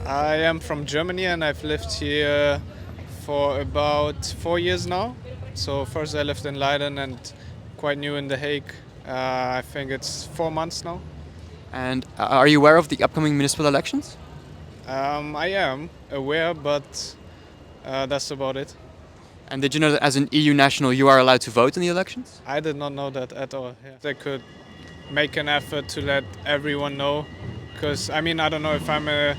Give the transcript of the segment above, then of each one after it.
I am from Germany and I've lived here for about 4 years now. So first I lived in Leiden and quite new in The Hague. I think it's 4 months now. And are you aware of the upcoming municipal elections? I am aware, but that's about it. And did you know that as an EU national you are allowed to vote in the elections? I did not know that at all. Yeah. They could make an effort to let everyone know, because I don't know if I'm a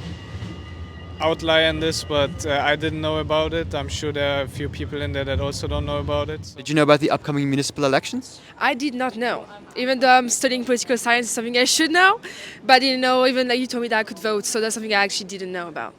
outlier in this, but I didn't know about it. I'm sure there are a few people in there that also don't know about it. Did you know about the upcoming municipal elections? I did not know. Even though I'm studying political science, it's something I should know. But I didn't know, even like you told me that I could vote, so that's something I actually didn't know about.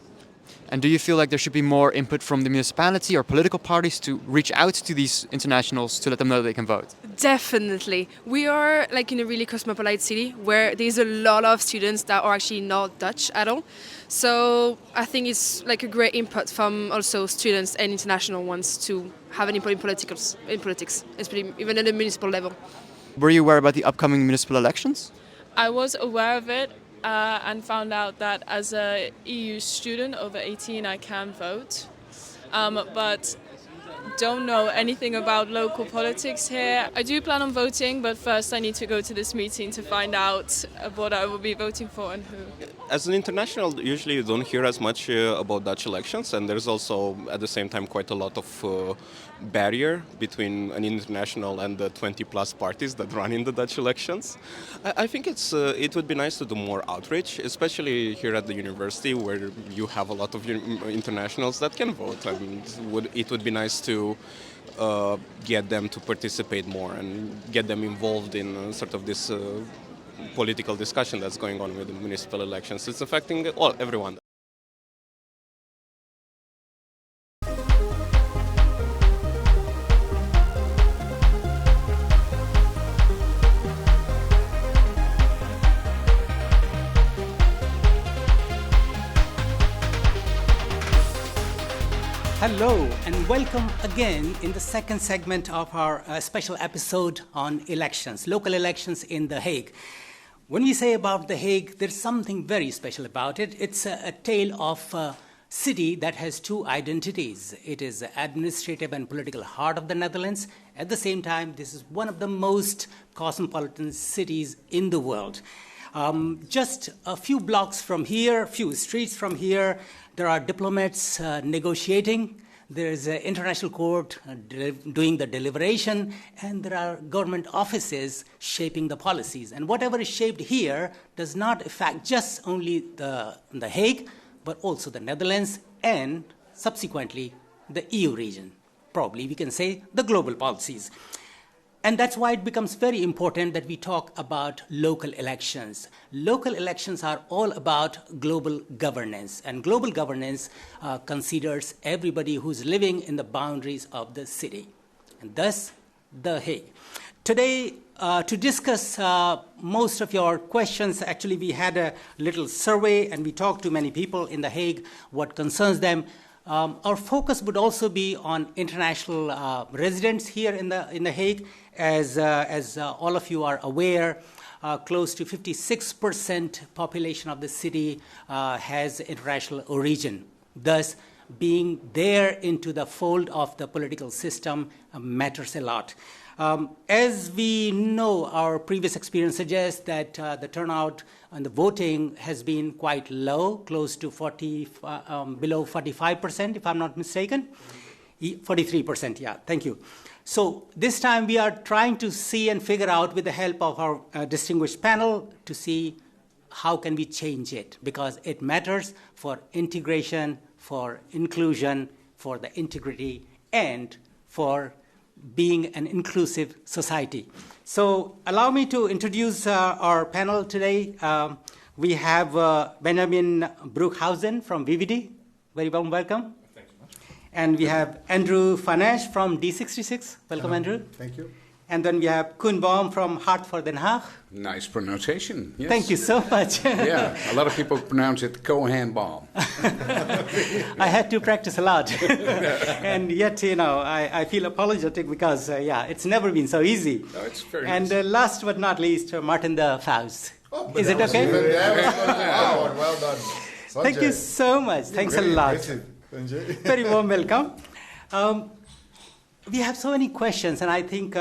And do you feel like there should be more input from the municipality or political parties to reach out to these internationals to let them know they can vote? Definitely. We are like in a really cosmopolitan city where there's a lot of students that are actually not Dutch at all. So I think it's like a great input from also students and international ones to have an input in politics, especially even at the municipal level. Were you aware about the upcoming municipal elections? I was aware of it and found out that as a EU student over 18 I can vote, but don't know anything about local politics here. I do plan on voting, but first I need to go to this meeting to find out what I will be voting for and who. As an international, usually you don't hear as much about Dutch elections, and there's also at the same time quite a lot of barrier between an international and the 20 plus parties that run in the Dutch elections. I think it would be nice to do more outreach, especially here at the university where you have a lot of internationals that can vote, and it would be nice to get them to participate more and get them involved in sort of this political discussion that's going on with the municipal elections. It's affecting everyone. Hello and welcome again in the second segment of our special episode on elections, local elections in The Hague. When we say about The Hague, there's something very special about it. It's a tale of a city that has two identities. It is the administrative and political heart of the Netherlands. At the same time, this is one of the most cosmopolitan cities in the world. Just a few blocks from here, few streets from here, there are diplomats negotiating. There is an international court doing the deliberation, and there are government offices shaping the policies. And whatever is shaped here does not affect just only the Hague, but also the Netherlands and subsequently the EU region. Probably we can say the global policies. And that's why it becomes very important that we talk about local elections. Local elections are all about global governance, and global governance considers everybody who's living in the boundaries of the city, and thus The Hague. Today, to discuss most of your questions, actually we had a little survey and we talked to many people in The Hague what concerns them. Our focus would also be on international residents here in the Hague. As all of you are aware, close to 56% population of the city has international origin. Thus, being there into the fold of the political system matters a lot. As we know, our previous experience suggests that the turnout and the voting has been quite low, close to below 45%, if I'm not mistaken. 43%, yeah, thank you. So this time we are trying to see and figure out with the help of our distinguished panel to see how can we change it, because it matters for integration, for inclusion, for the integrity, and for being an inclusive society. So allow me to introduce our panel today. We have Benjamin Broekhuysen from VVD. Very warm welcome. And we have Andrew Fanesh from D66. Welcome, Andrew. Thank you. And then we have Koen Baum from Hart voor Den Haag. Nice pronunciation. Yes. Thank you so much. Yeah, a lot of people pronounce it Cohen-Baum. I had to practice a lot. And yet, I feel apologetic because, it's never been so easy. No, it's very and nice. Last but not least, Martin de Faust. Oh, Is it okay? Well done. Thank you so much. Thanks a lot. Very warm welcome. We have so many questions, and I think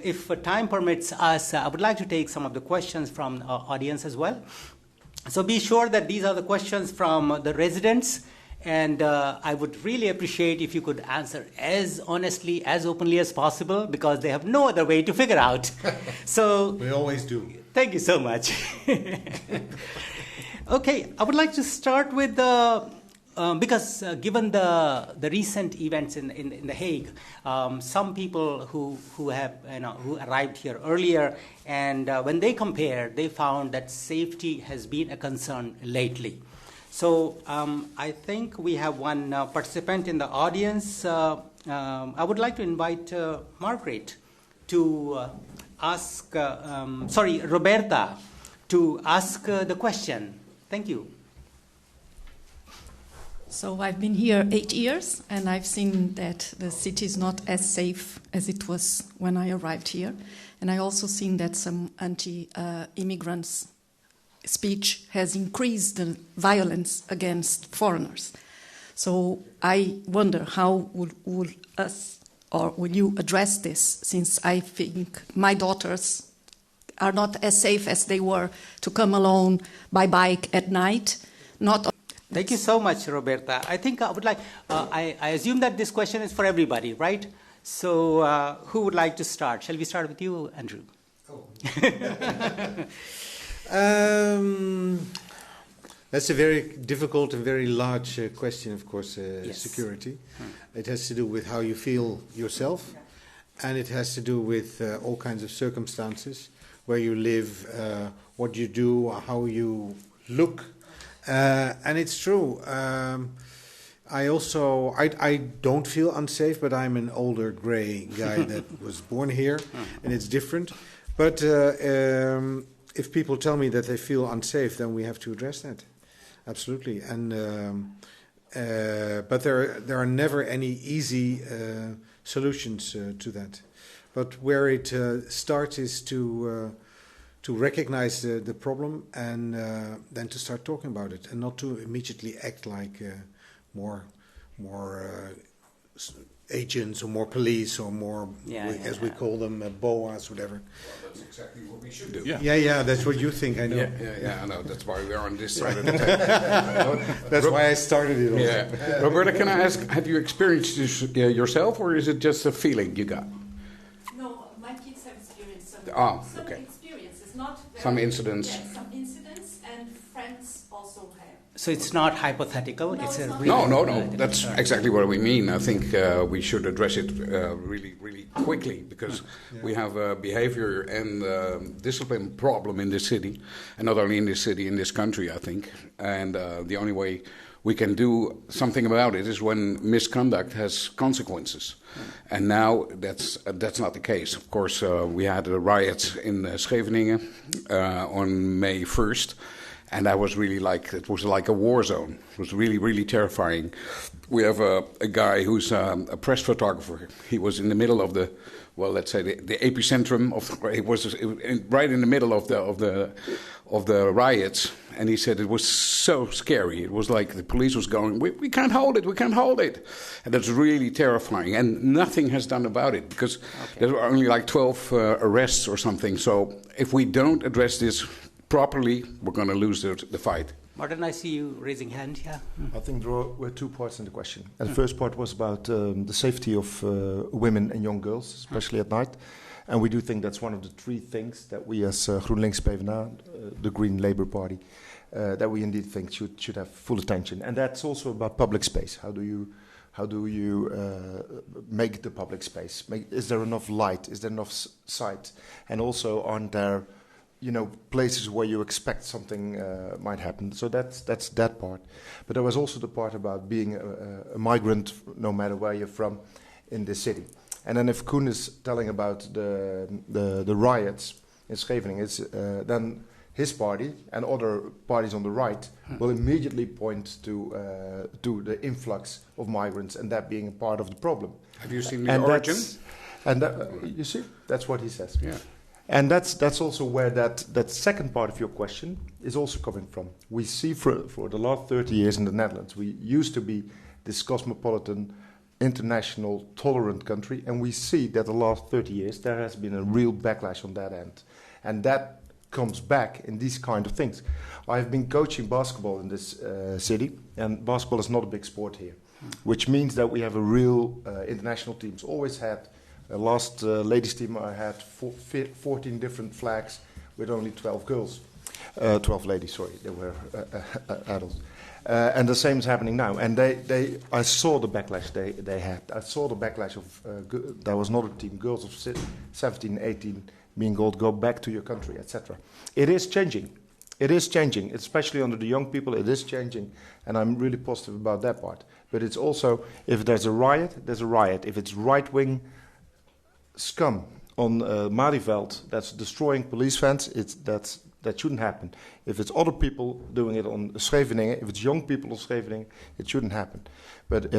if time permits us, I would like to take some of the questions from our audience as well. So be sure that these are the questions from the residents, and I would really appreciate if you could answer as honestly, as openly as possible, because they have no other way to figure out. So we always do. Thank you so much. Okay, I would like to start with because given the recent events in The Hague, some people who have who arrived here earlier, and when they compared, they found that safety has been a concern lately. So I think we have one participant in the audience. I would like to invite Margaret to ask, Roberta, to ask the question. Thank you. So I've been here 8 years, and I've seen that the city is not as safe as it was when I arrived here. And I also seen that some anti-immigrants speech has increased the violence against foreigners. So I wonder how will us, or will you address this, since I think my daughters are not as safe as they were to come alone by bike at night. Thank you so much, Roberta. I think I would like, I assume that this question is for everybody, right? So who would like to start? Shall we start with you, Andrew? Oh. That's a very difficult and very large question, of course, yes. Security. It has to do with how you feel yourself, and it has to do with all kinds of circumstances, where you live, what you do, how you look. And it's true. I don't feel unsafe, but I'm an older gray guy that was born here, and it's different. But if people tell me that they feel unsafe, then we have to address that. Absolutely. And but there are never any easy solutions to that. But where it starts is to recognize the problem and then to start talking about it, and not to immediately act like more agents or more police or more, we call them, BOAs, whatever. Well, that's exactly what we should do. Yeah, that's what you think, I know. Yeah, I know. That's why we're on this side of the table. That's why I started it also. Yeah. Roberta, can I ask, have you experienced this yourself, or is it just a feeling you got? No, my kids have experienced some experiences, not some incidents. Yes, some incidents, and friends also have. So it's not hypothetical. No, it's a real. No. That's exactly what we mean. I think we should address it really quickly, because we have a behavior and discipline problem in this city, and not only in this city, in this country, I think. And the only way we can do something about it is when misconduct has consequences. And now that's not the case. Of course, we had the riots in Scheveningen on May 1st. And that was really it was like a war zone. It was really terrifying. We have a guy who's a press photographer. He was in the middle of the epicentrum it was right in the middle of the riots. And he said it was so scary. It was like the police was going, we can't hold it. And that's really terrifying. And nothing has done about it, because there were only like 12 arrests or something. So if we don't address this properly, we're going to lose the fight. Martin, I see you raising hand. Yeah. I think there were two parts in the question. And the first part was about the safety of women and young girls, especially at night. And we do think that's one of the three things that we as GroenLinks-PvdA, the Green Labour Party, that we indeed think should have full attention. And that's also about public space. How do you make the public space? Is there enough light? Is there enough sight? And also, aren't there places where you expect something might happen? So that's that part. But there was also the part about being a migrant, no matter where you're from, in this city. And then if Koen is telling about the riots in Scheveningen, then his party and other parties on the right will immediately point to the influx of migrants and that being a part of the problem. Have you seen the origin? And you see, that's what he says. Yeah. And that's also where that second part of your question is also coming from. We see for the last 30 years in the Netherlands, we used to be this cosmopolitan, international, tolerant country, and we see that the last 30 years there has been a real backlash on that end. And that comes back in these kind of things. I've been coaching basketball in this city, and basketball is not a big sport here, which means that we have a real international teams. Always had, last ladies team I had 14 different flags with only 12 girls. 12 ladies, sorry, they were adults. And the same is happening now. And I saw the backlash they had. I saw the backlash of, there was another team, girls of 17, 18, being told, go back to your country, etc. It is changing. It is changing, especially under the young people. It is changing, and I'm really positive about that part. But it's also, if there's a riot, there's a riot. If it's right-wing scum on Malieveld that's destroying police vans, that shouldn't happen. If it's other people doing it on Scheveningen, if it's young people on Scheveningen, it shouldn't happen. But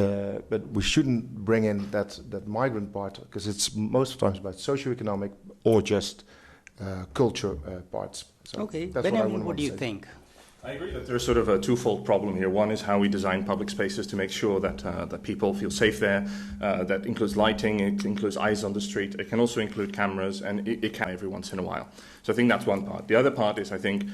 we shouldn't bring in that migrant part, because it's most of the times about socioeconomic or just culture parts. So okay, that's Benjamin, what do you think? I agree that there's sort of a twofold problem here. One is how we design public spaces to make sure that that people feel safe there. That includes lighting, it includes eyes on the street. It can also include cameras, and it can every once in a while. So I think that's one part. The other part is, I think,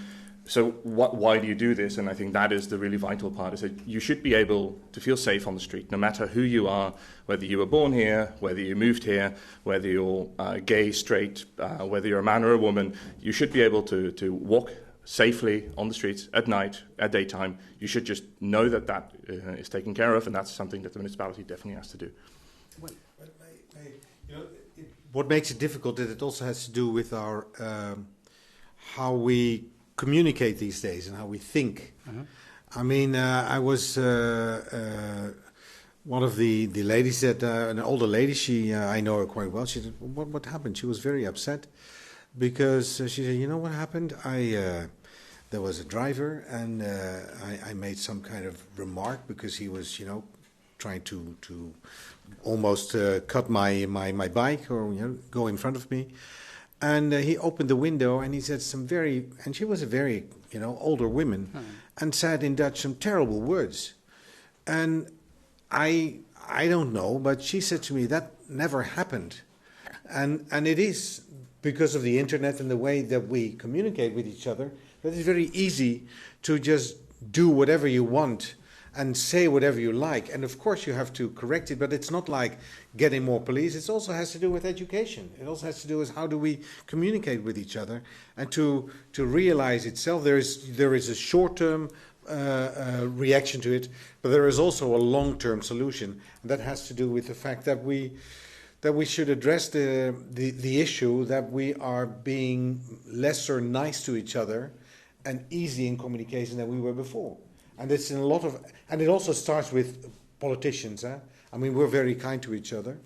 so why do you do this? And I think that is the really vital part, is that you should be able to feel safe on the street, no matter who you are, whether you were born here, whether you moved here, whether you're gay, straight, whether you're a man or a woman. You should be able to walk safely on the streets at night, at daytime. You should just know that is taken care of, and that's something that the municipality definitely has to do. Well, what makes it difficult is it also has to do with our how we communicate these days and how we think. I mean, I was one of the ladies that an older lady. I know her quite well. She said, "What happened?" She was very upset. Because she said, you know what happened? There was a driver, and I made some kind of remark because he was, trying to almost cut my bike or go in front of me. And he opened the window and he said and she was a very older woman, and said in Dutch some terrible words. And I don't know, but she said to me that never happened, and it is. Because of the internet and the way that we communicate with each other, that it's very easy to just do whatever you want and say whatever you like. And of course you have to correct it, but it's not like getting more police. It also has to do with education. It also has to do with how do we communicate with each other, and to realize itself. There is a short-term reaction to it, but there is also a long-term solution. And that has to do with the fact that we should address the issue that we are being lesser nice to each other and easy in communication than we were before. And it's in a lot of, and it also starts with politicians. I mean, we're very kind to each other,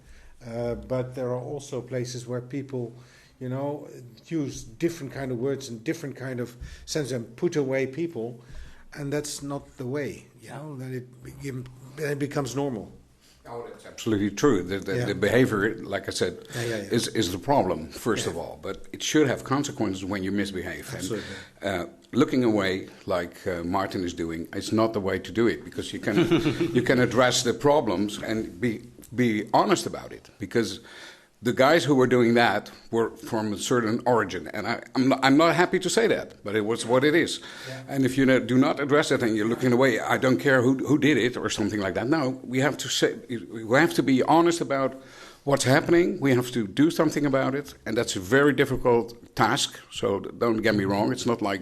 but there are also places where people, use different kind of words and different kind of sense and put away people, and that's not the way. That it becomes normal. Oh, that's absolutely true. The behavior, like I said, is the problem, first of all. But it should have consequences when you misbehave. Absolutely. And looking away, like Martin is doing, it's not the way to do it, because you can you can address the problems and be honest about it. Because the guys who were doing that were from a certain origin, and I'm not happy to say that, but it was what it is. Yeah. And if you do not address it and you're looking away, I don't care who did it or something like that. No, we have to be honest about what's happening. We have to do something about it, and that's a very difficult task. So don't get me wrong. It's not like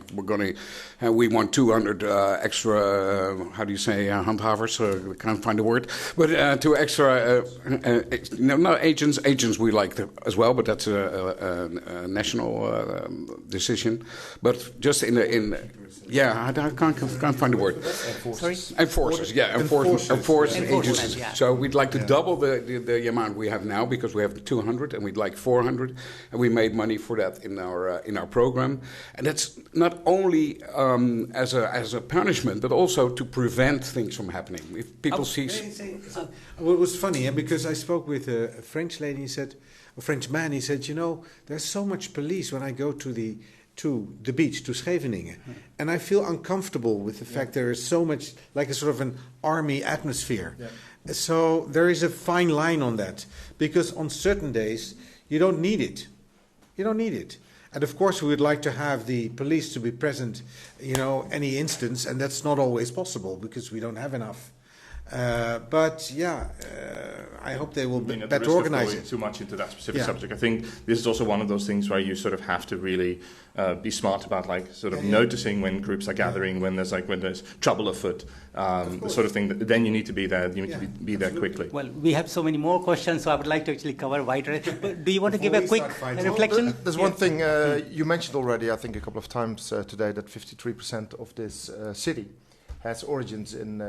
we want 200 extra, how do you say, handhavers? I can't find the word. But 2 extra, no, agents. Agents we like as well, but that's a national decision. But just in Yeah, I can't find the word. Enforcers, yeah, enforcement agencies. Yeah. So we'd like to double the amount we have now, because we have 200 and we'd like 400, and we made money for that in our program. And that's not only as a punishment, but also to prevent things from happening. If people see. Well, it was funny, because I spoke with a French lady. A French man. He said, there's so much police when I go to the beach, to Scheveningen, and I feel uncomfortable with the fact there is so much, like a sort of an army atmosphere. Yeah. So there is a fine line on that, because on certain days you don't need it. You don't need it. And of course we would like to have the police to be present, any instance, and that's not always possible because we don't have enough. I hope they will better organize it. Too much into that specific subject. I think this is also one of those things where you sort of have to really be smart about, noticing when groups are gathering, when there's trouble afoot, the sort of thing. Then you need to be there. You need to be there quickly. Well, we have so many more questions, so I would like to actually cover wider. Do you want to give a quick reflection? There's one thing you mentioned already, I think, a couple of times today, that 53% of this city has origins in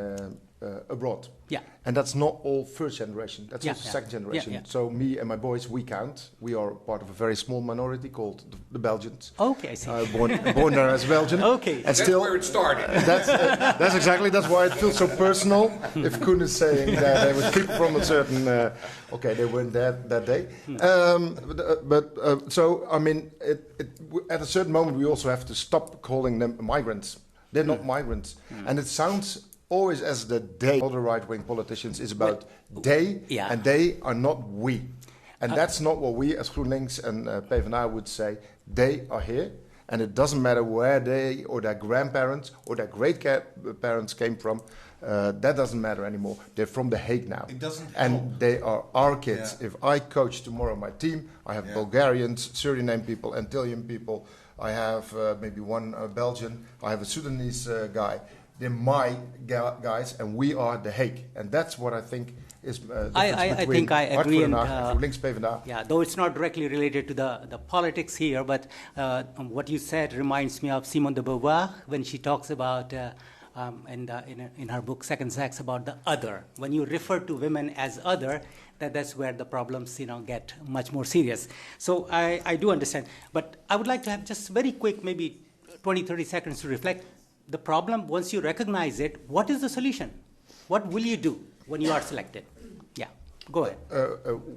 abroad. Yeah. And that's not all first generation, that's also second generation. Yeah. So me and my boys, we count. We are part of a very small minority called the Belgians. Okay, I see. Born there as Belgian. Okay. And That's still, where it started. That's why it feels so personal. If Koen is saying that they would keep from a certain, they weren't there that day. At a certain moment we also have to stop calling them migrants. They're not migrants. And it sounds always as the they, all the right-wing politicians, is about they, and they are not we. And that's not what we as GroenLinks and PvdA would say. They are here, and it doesn't matter where they or their grandparents or their great-parents came from. That doesn't matter anymore. They're from The Hague now. It doesn't help. And they are our kids. Yeah. If I coach tomorrow my team, I have Bulgarians, Suriname people, Antillean people. I have maybe one Belgian. I have a Sudanese guy. They're my guys, and we are The Hague. And that's what I think is I think I agree. And GroenLinks-PvdA. Yeah, though it's not directly related to the politics here, but what you said reminds me of Simone de Beauvoir when she talks about, in her book Second Sex, about the other. When you refer to women as other, that's where the problems get much more serious. So I do understand. But I would like to have just very quick, maybe 20, 30 seconds to reflect. The problem, once you recognize it, what is the solution? What will you do when you are selected? Yeah, go ahead.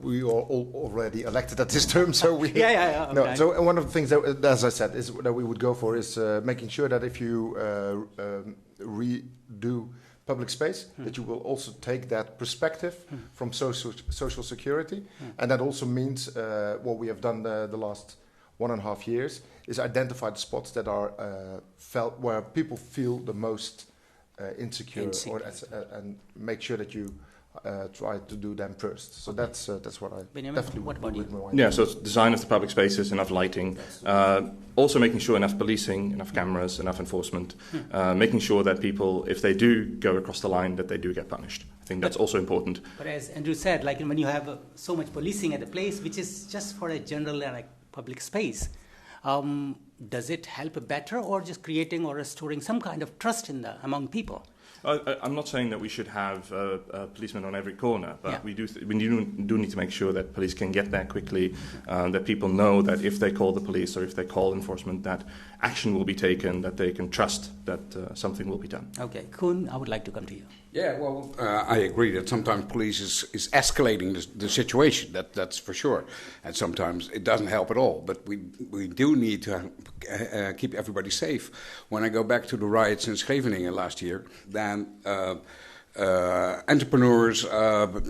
We are all already elected at this term, so we... Okay. No, so one of the things that, as I said, is that we would go for is making sure that if you redo public space, that you will also take that perspective from social security. And that also means what we have done the last 1.5 years is identify the spots that are felt where people feel the most insecure. And make sure that you try to do them first. So that's what I definitely what about you? Yeah, so it's design of the public spaces, enough lighting, also making sure enough policing, enough cameras, enough enforcement, making sure that people, if they do go across the line, that they do get punished. I think that's also important. But as Andrew said, like when you have so much policing at a place, which is just for a general public space, does it help better, or just creating or restoring some kind of trust among people? I'm not saying that we should have policemen on every corner, but we do need to make sure that police can get there quickly, that people know that if they call the police or if they call enforcement, that action will be taken, that they can trust that something will be done. Okay, Koen, I would like to come to you. Yeah, well, I agree that sometimes police is escalating the situation, that's for sure. And sometimes it doesn't help at all. But we do need to keep everybody safe. When I go back to the riots in Scheveningen last year, then entrepreneurs,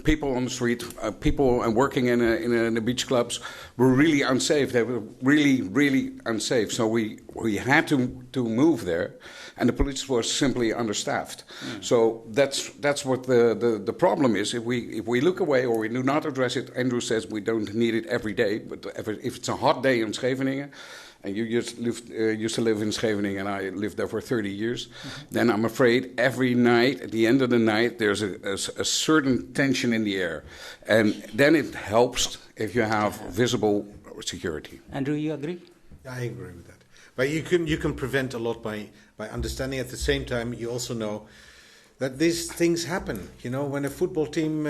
people on the street, people working in the beach clubs were really unsafe. They were really, really unsafe. So we had to move there. And the police was simply understaffed. So that's what the problem is. If we look away or we do not address it, Andrew says we don't need it every day. But if it's a hot day in Scheveningen, and you used to live in Scheveningen, and I lived there for 30 years, then I'm afraid every night, at the end of the night, there's a certain tension in the air. And then it helps if you have visible security. Andrew, you agree? I agree with that. But you can prevent a lot by understanding. At the same time, you also know that these things happen. You know, when a football team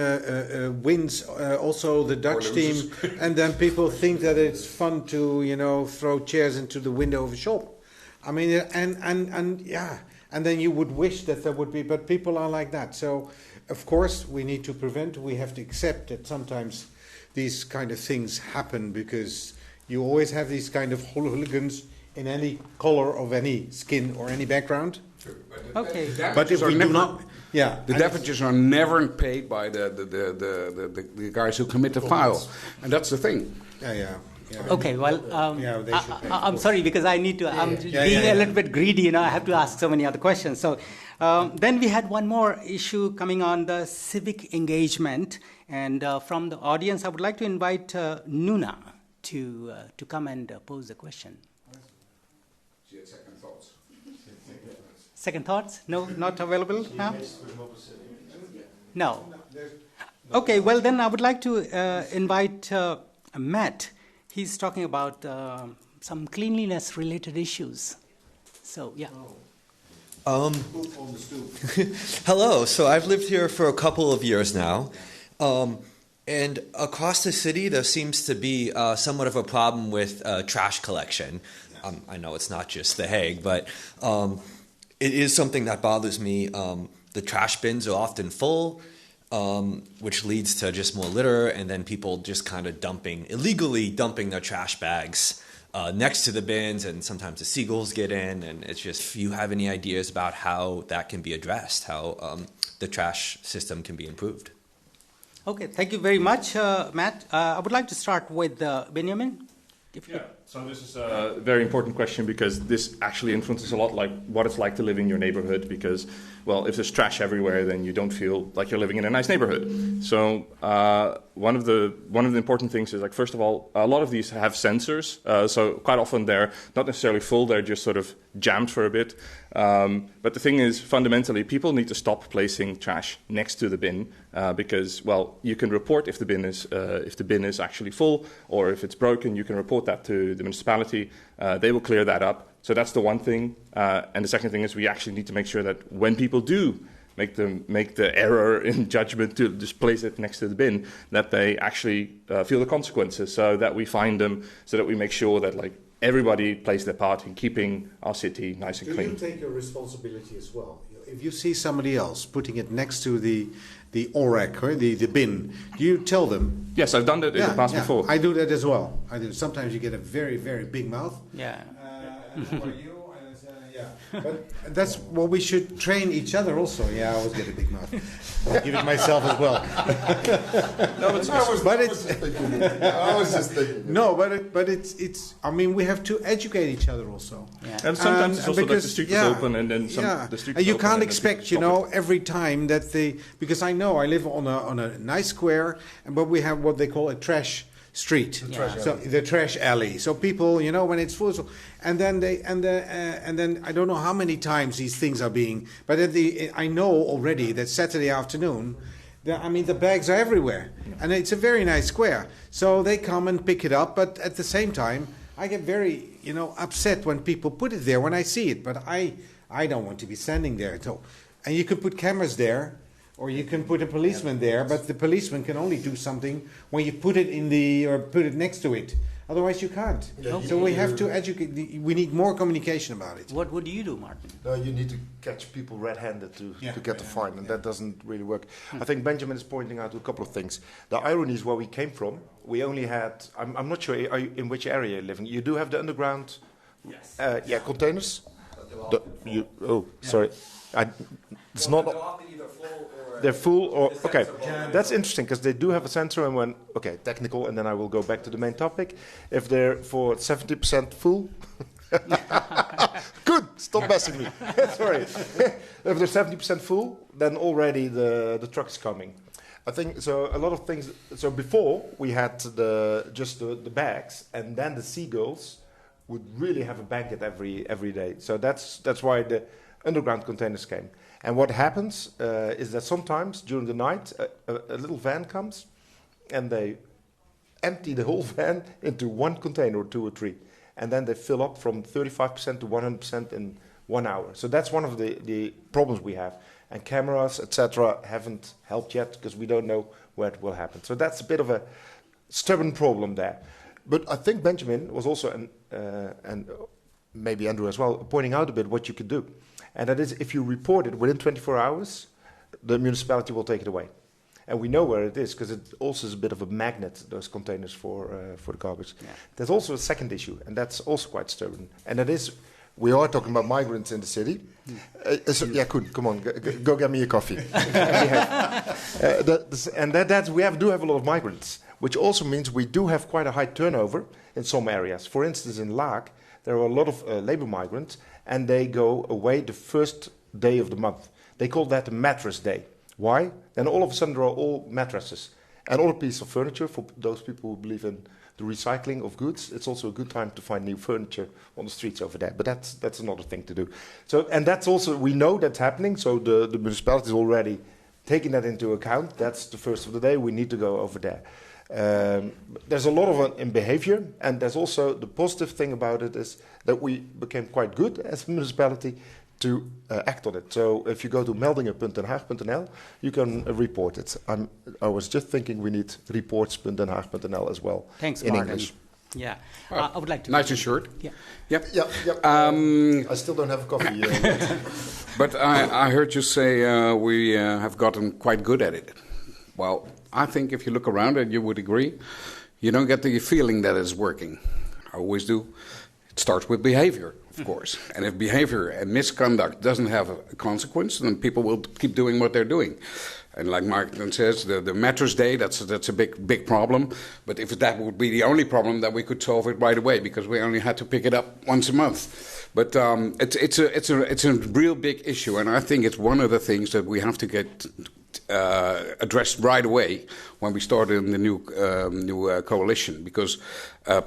wins, also the Dutch team, and then people think that it's fun to, you know, throw chairs into the window of a shop. I mean, and then you would wish that there would be, but people are like that. So, of course, we need to prevent. We have to accept that sometimes these kind of things happen, because you always have these kind of hooligans in any color of any skin or any background. Okay. But if we do not, the damages are never paid by the guys who commit the foul, and that's the thing. Yeah. Okay, well, they should pay, I'm sorry, because I need to. I'm being a little bit greedy. You know, I have to ask so many other questions. So then we had one more issue coming on the civic engagement, and from the audience, I would like to invite Nuna to come and pose the question. She had second thoughts. Second thoughts? No, not available now? No. Okay, well then I would like to invite Matt. He's talking about some cleanliness-related issues. So, yeah. Hello. So I've lived here for a couple of years now. And across the city, there seems to be somewhat of a problem with trash collection. I know it's not just The Hague, but it is something that bothers me. The trash bins are often full, which leads to just more litter, and then people just kind of illegally dumping their trash bags next to the bins, and sometimes the seagulls get in, and it's just, if you have any ideas about how that can be addressed, how the trash system can be improved. Okay, thank you very much, Matt. I would like to start with Benjamin. So this is a very important question, because this actually influences a lot like what it's like to live in your neighborhood, because, well, if there's trash everywhere, then you don't feel like you're living in a nice neighborhood. So one of the important things is, like, first of all, a lot of these have sensors, so quite often they're not necessarily full, they're just sort of jammed for a bit. But the thing is, fundamentally, people need to stop placing trash next to the bin, because, well, you can report if the bin is actually full, or if it's broken, you can report that to the municipality. They will clear that up. So that's the one thing. And the second thing is, we actually need to make sure that when people do make the error in judgment to just place it next to the bin, that they actually feel the consequences, so that we find them, so that we make sure that, like, everybody plays their part in keeping our city nice and clean. Do you take your responsibility as well? If you see somebody else putting it next to the ORAC, or the bin, do you tell them? Yes, I've done that in the past before. I do that as well. I do. Sometimes you get a very, very big mouth. Yeah. How are you? But that's what we should train each other also. Yeah, I always get a big mouth. I'll give it myself as well. I was just thinking. No, but it's. I mean, we have to educate each other also. Yeah. And sometimes it's also because, that the street is open, and then the street. And you can't expect, every time that because I know I live on a nice square, but we have what they call a trash street, the trash alley. So people, when it's full, and then I don't know how many times these things are being. But I know already that Saturday afternoon, the bags are everywhere, and it's a very nice square. So they come and pick it up. But at the same time, I get very upset when people put it there when I see it. But I don't want to be standing there. So, and you could put cameras there. Or you can put a policeman there, but the policeman can only do something when you put it or put it next to it. Otherwise, you can't. Yeah, so we have to educate. We need more communication about it. What do you do, Martin? No, you need to catch people red-handed to get the fine, and that doesn't really work. I think Benjamin is pointing out a couple of things. The irony is where we came from. We only had. I'm not sure in which area you're living. You do have the underground. Yes. Containers. Sorry. It's not. They're full or okay. That's interesting because they do have a sensor, and technical, and then I will go back to the main topic. If they're for 70% full, good. Stop messing me. Sorry. If they're 70% full, then already the truck is coming. I think so. A lot of things. So before we had just the bags, and then the seagulls would really have a banquet every day. So that's why the underground containers came. And what happens is that sometimes during the night a little van comes and they empty the whole van into one container or two or three. and then they fill up from 35% to 100% in 1 hour. So that's one of the problems we have. And cameras, etc., haven't helped yet because we don't know where it will happen. So that's a bit of a stubborn problem there. But I think Benjamin was also, and maybe Andrew as well, pointing out a bit what you could do. And that is, if you report it within 24 hours, the municipality will take it away. And we know where it is, because it also is a bit of a magnet, those containers for the garbage. Yeah. There's also a second issue, and that's also quite stubborn. And that is, we are talking about migrants in the city. Yeah, Koen, come on, go get me a coffee. We do have a lot of migrants, which also means we do have quite a high turnover in some areas. For instance, in Hague, there are a lot of labor migrants, and they go away the first day of the month. They call that the mattress day. Why? Then all of a sudden there are all mattresses and all a piece of furniture for those people who believe in the recycling of goods. It's also a good time to find new furniture on the streets over there. But that's another thing to do. So, and that's also, we know that's happening. So the municipality is already taking that into account. That's the first of the day. We need to go over there. There's a lot of in behavior, and there's also the positive thing about it is that we became quite good as a municipality to act on it. So if you go to meldingen.denhaag.nl, you can report it. I was just thinking we need reports.denhaag.nl as well. Thanks, in Martin. English. Yeah, I would like to. Nice and short. Yeah. Yep. Yep. I still don't have a coffee. But I heard you say we have gotten quite good at it. Well, I think if you look around and you would agree, you don't get the feeling that it's working. I always do. It starts with behavior, of course. And if behavior and misconduct doesn't have a consequence, then people will keep doing what they're doing. And like Martin says, the mattress day, that's a big problem. But if that would be the only problem, then we could solve it right away, because we only had to pick it up once a month. But it's a real big issue, and I think it's one of the things that we have to get addressed right away when we start in the new coalition, because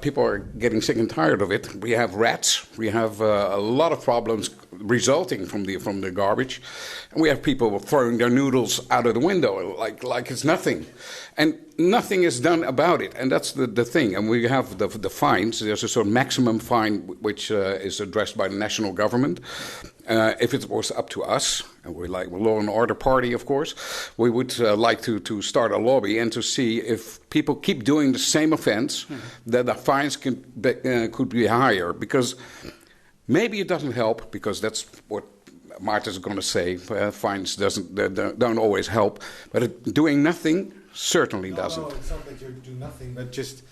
people are getting sick and tired of it. We have rats, we have a lot of problems resulting from the garbage, and we have people throwing their noodles out of the window like it's nothing, and nothing is done about it. And that's the thing. And we have the fines. There's a sort of maximum fine which is addressed by the national government. If it was up to us, and we're like a law and order party, of course, we would like to start a lobby and to see if people keep doing the same offense, that the fines could be higher. Because maybe it doesn't help, because that's what Martin's going to say. Fines don't always help, but doing nothing certainly doesn't. No, it's not that you do nothing, but just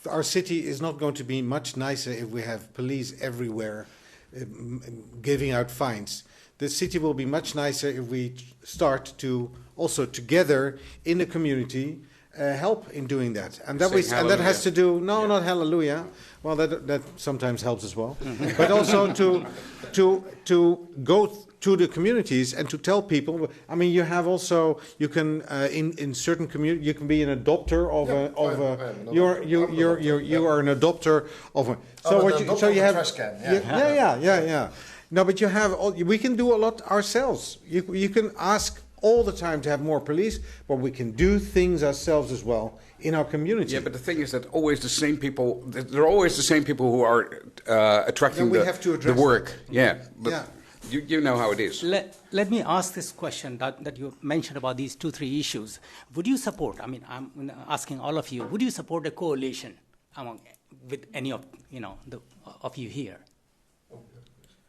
our city is not going to be much nicer if we have police everywhere giving out fines. The city will be much nicer if we start to also together in the community help in doing that, and that has to do not hallelujah. Well, that sometimes helps as well, but also to go to the communities and to tell people. I mean, you can in certain communities you can be an adopter of you are an adopter of a. So you have trash can. Yeah. No, but you have we can do a lot ourselves. You can ask all the time to have more police, but we can do things ourselves as well in our community. Yeah, but the thing is that always the same people. There are always the same people who are attracting the work. That. Yeah, but you know how it is. Let me ask this question that you mentioned about these 2-3 issues. Would you support? I mean, I'm asking all of you. Would you support a coalition with any of of you here?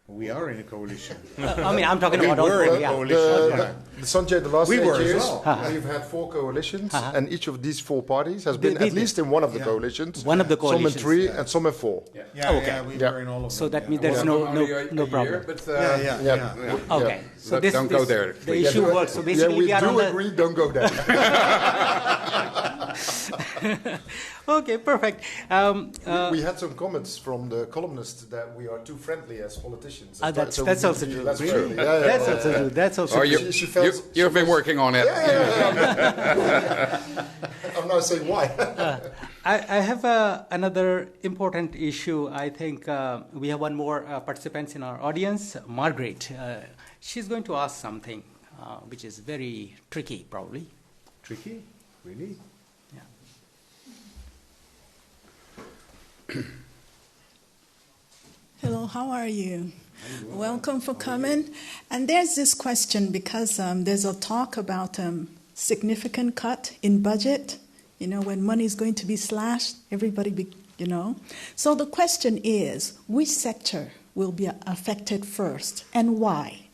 We are in a coalition. I mean, I'm talking about all coalition. Sanjay, the last 8 years, well. we've had 4 coalitions, and each of these 4 parties has been at least in one of the coalitions. One of the coalitions. Some in 3 and some in 4. Okay. We were in all of them. So that means there's no problem. Okay. So don't go there. The issue works. So basically, we do agree. Don't go there. Okay, perfect. We had some comments from the columnists that we are too friendly as politicians. That's also true. That's really? true. That's also true. That's also true. You've been working on it. I'm not saying why. I have another important issue. I think we have one more participant in our audience, Margaret. She's going to ask something which is very tricky, probably. Tricky? Really? Hello, how are you? Welcome for coming. And there's this question because there's a talk about significant cut in budget. You know, when money is going to be slashed, So the question is, which sector will be affected first and why?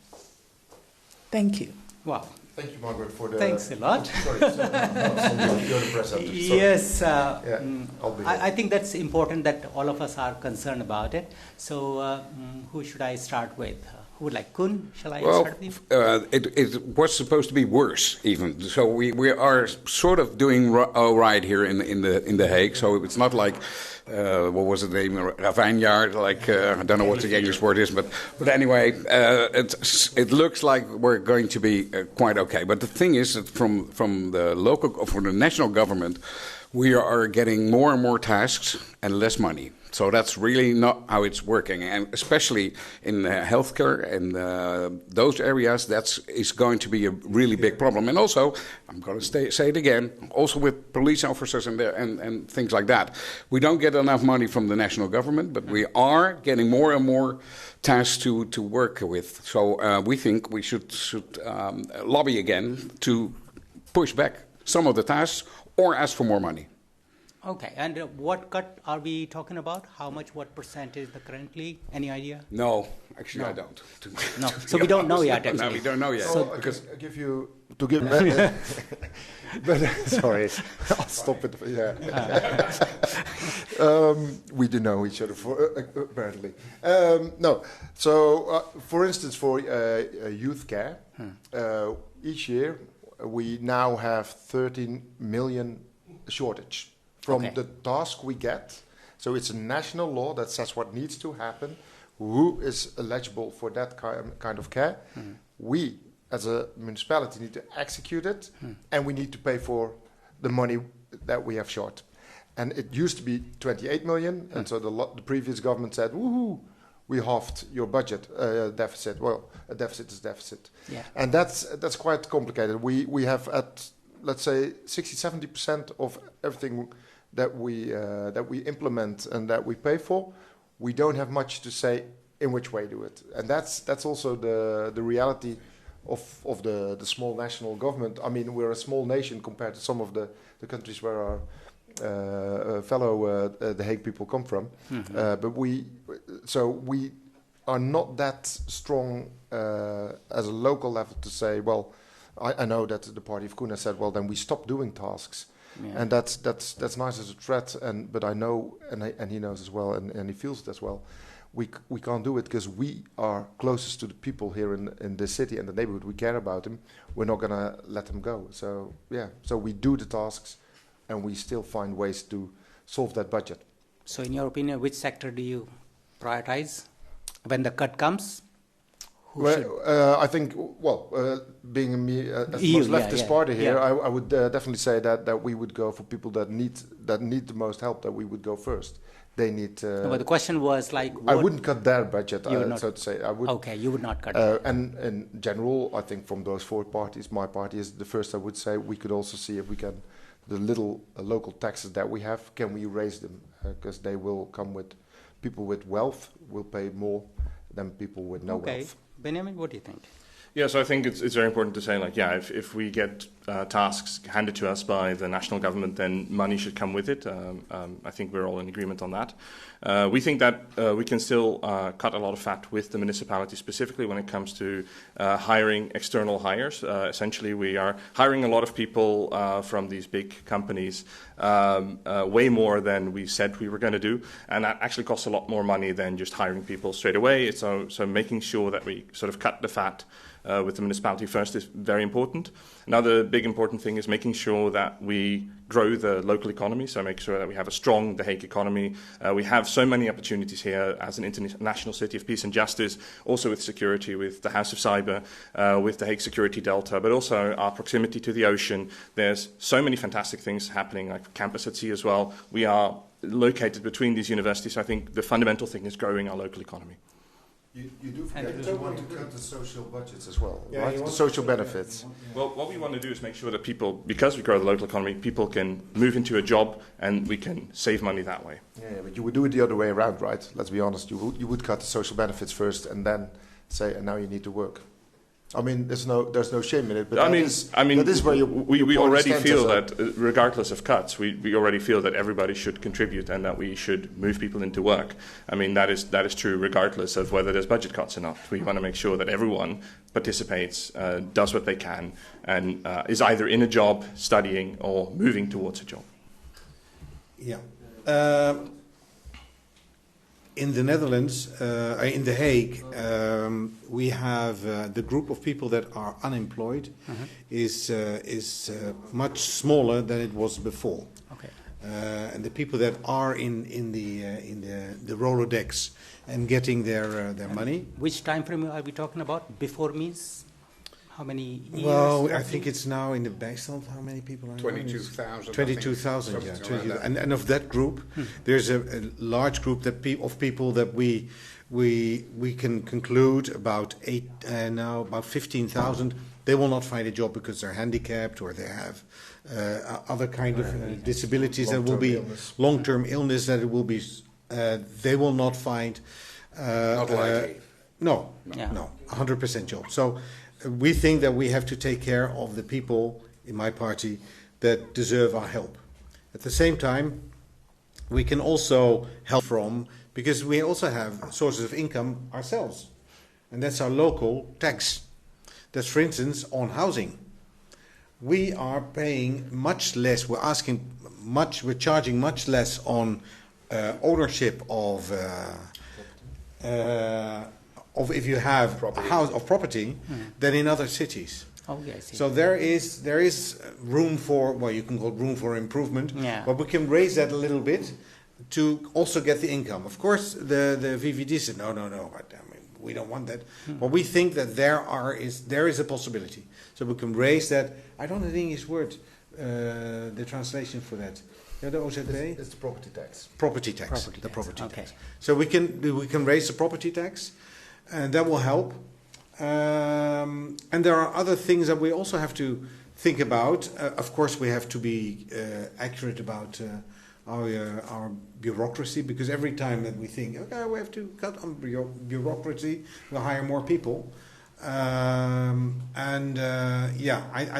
Thank you. Wow. Thank you, Margaret, for the... Thanks a lot. Sorry, you're the press after. Yes, I think that's important that all of us are concerned about it. So who should I start with? Who would like? Kun, shall I start with you? It was supposed to be worse, even. So we are sort of doing all right here in the Hague. So it's not like what was the name? Ravijnjaar. Like I don't know what the English word is, but anyway, it looks like we're going to be quite okay. But the thing is that from the national government, we are getting more and more tasks and less money. So that's really not how it's working, and especially in healthcare and those areas, is going to be a really big problem. And also, I'm going to say it again, also with police officers and things like that. We don't get enough money from the national government, but we are getting more and more tasks to work with. So we think we should lobby again to push back some of the tasks or ask for more money. Okay, and what cut are we talking about? How much, what percent is the currently? Any idea? No, actually I don't. No, so we don't know yet, actually. No, we don't know yet. So because I give you, to give... but, sorry, I'll stop it. Yeah. We do know each other, apparently. No, so for instance, for youth care, each year we now have 13 million shortage. From the task we get, so it's a national law that says what needs to happen, who is eligible for that kind of care. We, as a municipality, need to execute it, and we need to pay for the money that we have short. And it used to be 28 million, and so the previous government said, woohoo, we halved your budget deficit. Well, a deficit is deficit. Yeah. And that's quite complicated. We have at, let's say, 60-70% of everything that we implement and that we pay for, we don't have much to say in which way do it, and that's also the reality of the small national government. I mean, we're a small nation compared to some of the countries where our fellow The Hague people come from, but we are not that strong as a local level to say, well, I know that the party of Kuna said, well, then we stop doing tasks. Yeah. And that's nice as a threat, but I know, and he knows as well, and he feels it as well. We can't do it because we are closest to the people here in the city and the neighborhood. We care about them. We're not gonna let them go. So so we do the tasks, and we still find ways to solve that budget. So, in your opinion, which sector do you prioritize when the cut comes? I think, being me as the most leftist party here, I would definitely say that we would go for people that need the most help. That we would go first. They need. No, but the question was like, I wouldn't cut their budget, so to say. I would. Okay, you would not cut. And in general, I think from those four parties, my party is the first. I would say we could also see if we can, the little local taxes that we have, can we raise them? Because they will come with people with wealth will pay more than people with no wealth. Benjamin, what do you think? Yeah, so I think it's very important to say, like, if we get tasks handed to us by the national government, then money should come with it. I think we're all in agreement on that. We think that we can still cut a lot of fat with the municipality, specifically when it comes to hiring external hires. Essentially, we are hiring a lot of people from these big companies, way more than we said we were going to do, and that actually costs a lot more money than just hiring people straight away. So making sure that we sort of cut the fat with the municipality first is very important. Another big important thing is making sure that we grow the local economy, so make sure that we have a strong The Hague economy. We have so many opportunities here as an international city of peace and justice, also with security, with the House of Cyber, with the Hague Security Delta, but also our proximity to the ocean. There's so many fantastic things happening, like campus at sea as well. We are located between these universities, so I think the fundamental thing is growing our local economy. You do forget that you want to cut the social budgets as well, Yeah, right? The social benefits. Well, what we want to do is make sure that people, because we grow the local economy, people can move into a job and we can save money that way. Yeah, but you would do it the other way around, right? Let's be honest. You would cut the social benefits first and then say, and now you need to work. I mean, there's no shame in it. But that is where we already feel that, regardless of cuts, we already feel that everybody should contribute and that we should move people into work. I mean, that is true regardless of whether there's budget cuts or not. We want to make sure that everyone participates, does what they can, and is either in a job, studying, or moving towards a job. Yeah. In the Netherlands, in The Hague, we have the group of people that are unemployed is much smaller than it was before. Okay. And the people that are in the Rolodex and getting their money. Which time frame are we talking about? Before means how many years? Well, I think it's now in the Bijstand. How many people are 22,000. 22,000, yeah. 22, and of that group, there's a large group of people that we can conclude about about 15,000. They will not find a job because they're handicapped or they have other kind of disabilities that will be long-term illness that it will be. They will not find. Not likely. No, 100% job. So. We think that we have to take care of the people in my party that deserve our help. At the same time, we can also help because we also have sources of income ourselves. And that's our local tax. That's, for instance, on housing. We are paying much less, we're charging much less on ownership of if you have a house of property than in other cities. Oh, yeah, I see. So there is room for, well, you can call it room for improvement, but we can raise that a little bit to also get the income. Of course, the VVD said, no, but, I mean, we don't want that. But we think that there is a possibility. So we can raise that. I don't know the English word, the translation for that. Yeah, the OZB? It's the property tax. Property tax. So we can raise the property tax. And that will help. And there are other things that we also have to think about. Of course, we have to be accurate about our bureaucracy, because every time that we think, okay, we have to cut on bureaucracy, we'll hire more people. I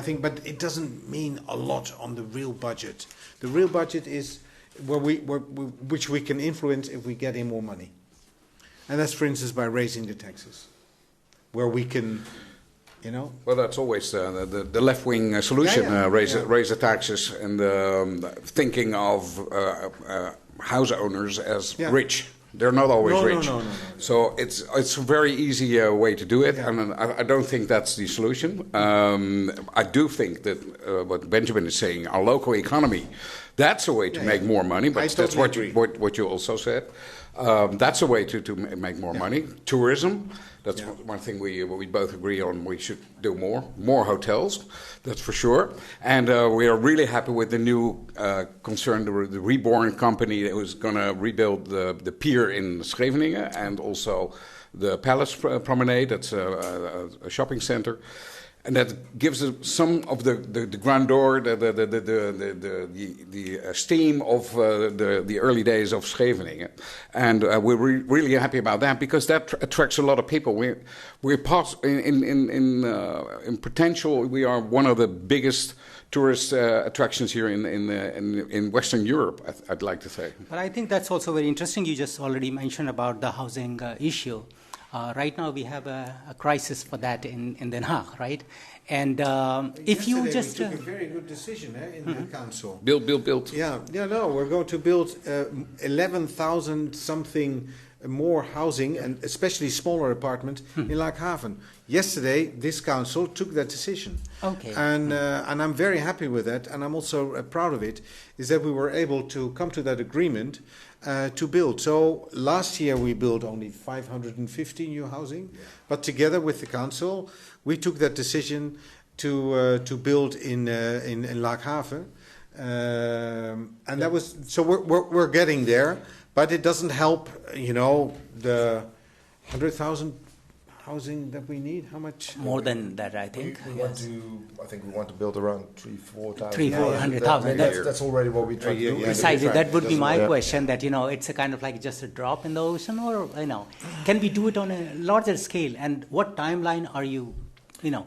think, but it doesn't mean a lot on the real budget. The real budget is which we can influence if we get in more money. And that's, for instance, by raising the taxes, where we can, Well, that's always the left-wing solution, raise the taxes and thinking of house owners as rich. They're not always rich. No. So it's a very easy way to do it, and I don't think that's the solution. I do think that what Benjamin is saying, our local economy, that's a way to make more money, but that's what you also said. That's a way to make more money. Tourism, that's one thing we both agree on. We should do more hotels, that's for sure. And we are really happy with the new concern, the Reborn company that was going to rebuild the pier in Scheveningen and also the Palace Promenade. That's a shopping center. And that gives us some of the grandeur, the steam of the early days of Scheveningen, and we're really happy about that because that attracts a lot of people. In potential, we are one of the biggest tourist attractions here in Western Europe. I'd like to say. But I think that's also very interesting. You just already mentioned about the housing issue. Right now we have a crisis for that in Den Haag, right? And if you just... we took a very good decision in the council. Build. Yeah, no, we're going to build 11,000 something more housing, and especially smaller apartments in Laakhaven. Yesterday, this council took that decision. Okay. And I'm very happy with that, and I'm also proud of it, is that we were able to come to that agreement to build. So last year we built only 550 new housing, but together with the council, we took that decision to build in Laakhaven, and that was so we're getting there, but it doesn't help, the 100,000 housing that we need? How much? More than that, I think. We want to build around 300,000-4,000. 300,000-400,000. That's already what we try to do. Precisely, that would be my question. That it's a kind of like just a drop in the ocean, or can we do it on a larger scale? And what timeline are you,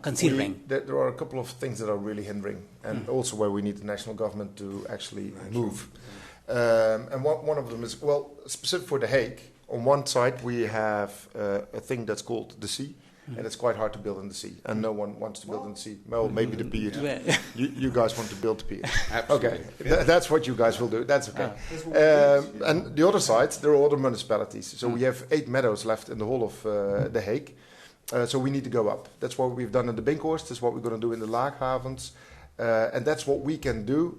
considering? There are a couple of things that are really hindering, and also where we need the national government to actually move. And one of them is specific for The Hague. On one side, we have a thing that's called the sea, and it's quite hard to build in the sea, and no one wants to build in the sea. Well, maybe the pier. You guys want to build the pier. Okay, that's what you guys will do. That's okay. And the other side, there are other municipalities. So we have 8 meadows left in the whole of The Hague. So we need to go up. That's what we've done in the Binkhorst. That's what we're going to do in the Laaghavens. And that's what we can do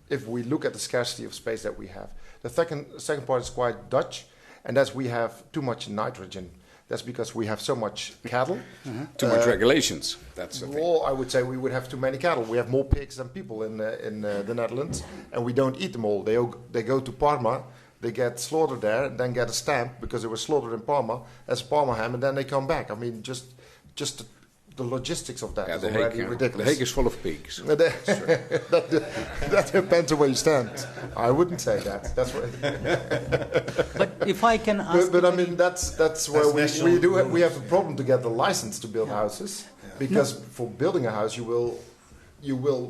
if we look at the scarcity of space that we have. The second part is quite Dutch. And that's we have too much nitrogen. That's because we have so much cattle. Too much regulations. That's the thing. Well, I would say we would have too many cattle. We have more pigs than people in the Netherlands, and we don't eat them all. They go to Parma, they get slaughtered there, and then get a stamp because they were slaughtered in Parma as Parma ham, and then they come back. I mean, just the logistics of that is already ridiculous. The Hague is full of pigs. That depends on where you stand. I wouldn't say that. That's what. But if I can ask, but I mean that's where we have a problem to get the license to build houses, because for building a house you will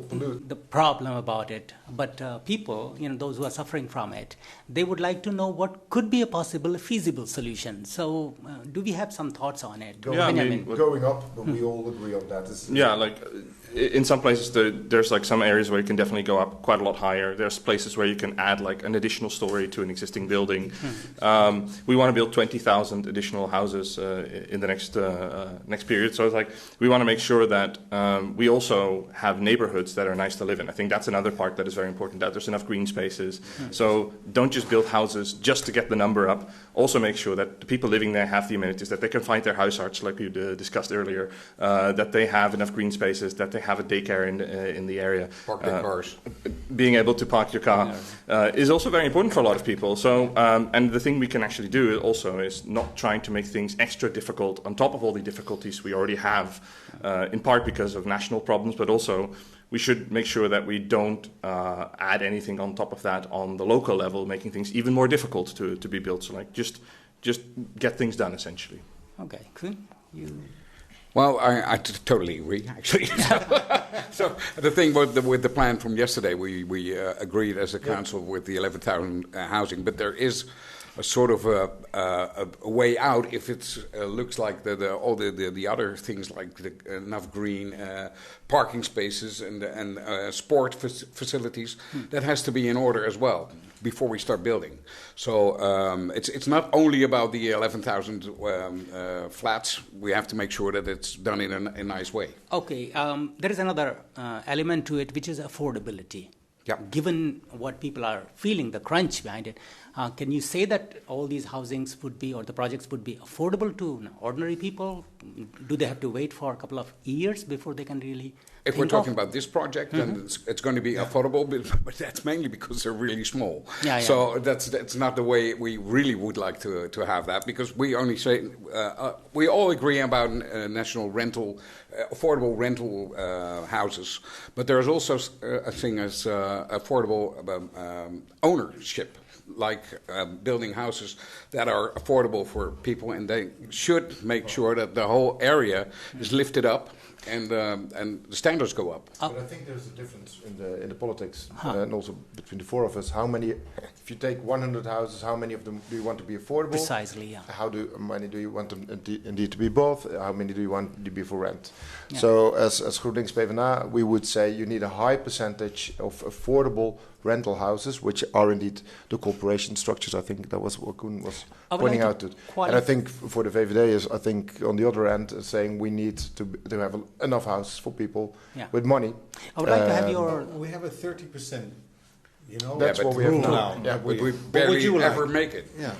pollute. The problem about it, but people, those who are suffering from it, they would like to know what could be a possible, feasible solution. So, do we have some thoughts on it? Going up, but we all agree on that. In some places there's like some areas where you can definitely go up quite a lot higher. There's places where you can add like an additional story to an existing building. We want to build 20,000 additional houses in the next period. So it's like we want to make sure that we also have neighborhoods that are nice to live in. I think that's another part that is very important, that there's enough green spaces. So don't just build houses just to get the number up. Also make sure that the people living there have the amenities, that they can find their huisarts like we discussed earlier, that they have enough green spaces, that they have a daycare in the area. Park their cars. Being able to park your car is also very important for a lot of people. So, and the thing we can actually do also is not trying to make things extra difficult on top of all the difficulties we already have, in part because of national problems, but also we should make sure that we don't add anything on top of that on the local level, making things even more difficult to be built. So, like, just get things done, essentially. Okay, cool. Well, I totally agree, actually. So the thing with the plan from yesterday, we agreed as a council with the 11,000 housing, but there is a sort of a way out if it looks like all the other things like enough green parking spaces and sport facilities that has to be in order as well before we start building. So it's not only about the 11,000 flats. We have to make sure that it's done in a nice way. Okay, there is another element to it, which is affordability. Yeah. Given what people are feeling, the crunch behind it, can you say that all these housings would be, or the projects would be affordable to ordinary people? Do they have to wait for a couple of years before they can really? If we're talking about this project, then it's going to be affordable, but that's mainly because they're really small. So that's not the way we really would like to have that, because we only say we all agree about national rental, affordable rental houses, but there's also a thing as affordable ownership. Like building houses that are affordable for people, and they should make sure that the whole area is lifted up and the standards go up. But I think there's a difference in the politics and also between the four of us. How many, if you take 100 houses, how many of them do you want to be affordable? Precisely, yeah. How many do you want them indeed to be both? How many do you want to be for rent? Yeah. So as GroenLinks-PvdA, we would say you need a high percentage of affordable rental houses, which are indeed the corporation structures. I think that was what Koen was pointing out to. And I think for the VVD is, I think on the other end, saying we need to have enough houses for people with money. I would like to have your... We have a 30%, That's what we have now. Yeah, we barely ever make it. Yeah.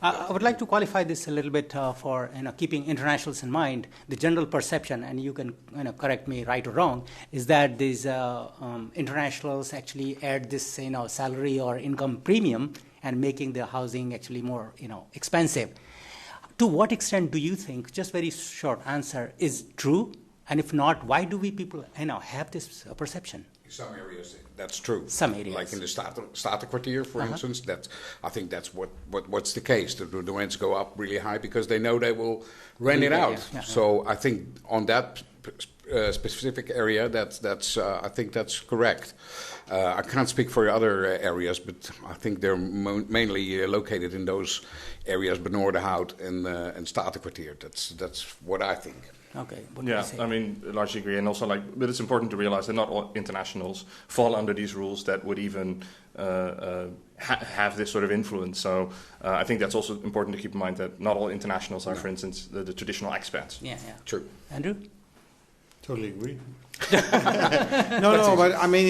I would like to qualify this a little bit for keeping internationals in mind. The general perception, and you can correct me right or wrong, is that these internationals actually add this salary or income premium and making the housing actually more expensive. To what extent do you think, just very short answer, is true? And if not, why do we people have this perception? In some areas, that's true. Some areas. Like in the Statenkwartier, for instance, I think that's what's the case. The rents go up really high because they know they will rent it out. So I think on that specific area, I think that's correct. I can't speak for other areas, but I think they're mainly located in those areas, Benoordenhout and Statenkwartier. That's what I think. Okay. Yeah, I mean, largely agree, and also but it's important to realize that not all internationals fall under these rules that would even have this sort of influence. So I think that's also important to keep in mind that not all internationals are, for instance, the traditional expats. Yeah. True. Andrew? Totally agree. No, but I mean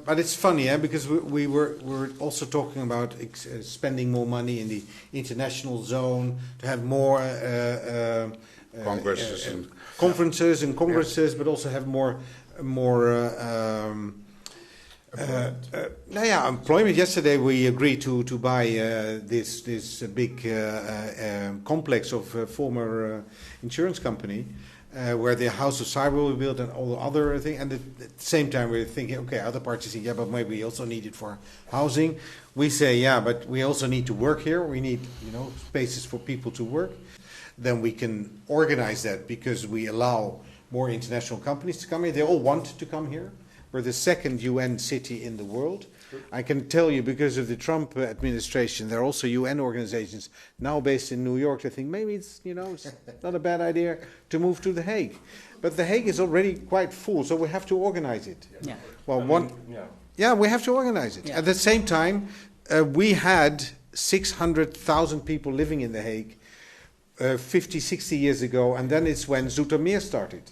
but it's funny, because we're also talking about spending more money in the international zone to have more conferences and congresses, but also have more employment. Yesterday we agreed to buy this big complex of former insurance company. Where the House of Cyber will be built and all the other things. And at the same time, we're thinking, okay, other parties say, but maybe we also need it for housing. We say, but we also need to work here. We need, spaces for people to work. Then we can organize that because we allow more international companies to come here. They all want to come here. We're the second UN city in the world. I can tell you, because of the Trump administration, there are also UN organizations now based in New York. I think maybe it's not a bad idea to move to The Hague, but The Hague is already quite full, so we have to organize it. Yeah. Well, we have to organize it. Yeah. At the same time, we had 600,000 people living in The Hague 50, 60 years ago, and then it's when Zoetermeer started.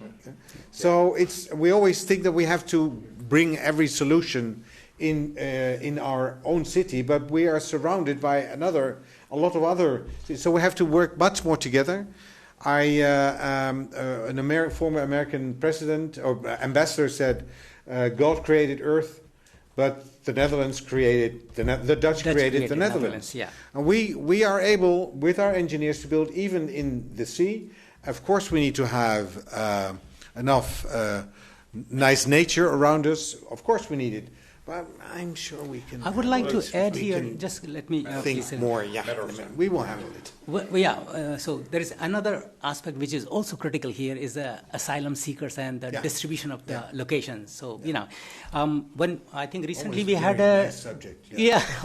Okay. So we always think that we have to bring every solution in our own city, but we are surrounded by a lot of other, so we have to work much more together. Former American president or ambassador said, God created Earth, but the Netherlands created the Dutch created the Netherlands. Yeah. And we are able, with our engineers, to build even in the sea. Of course, we need to have enough nice nature around us. Of course, we need it. But I'm sure we can. I would like to add here, just let me think more. Yeah, we will handle it. So there is another aspect which is also critical here is the asylum seekers and the distribution of the locations. So when I think recently we had a nice subject.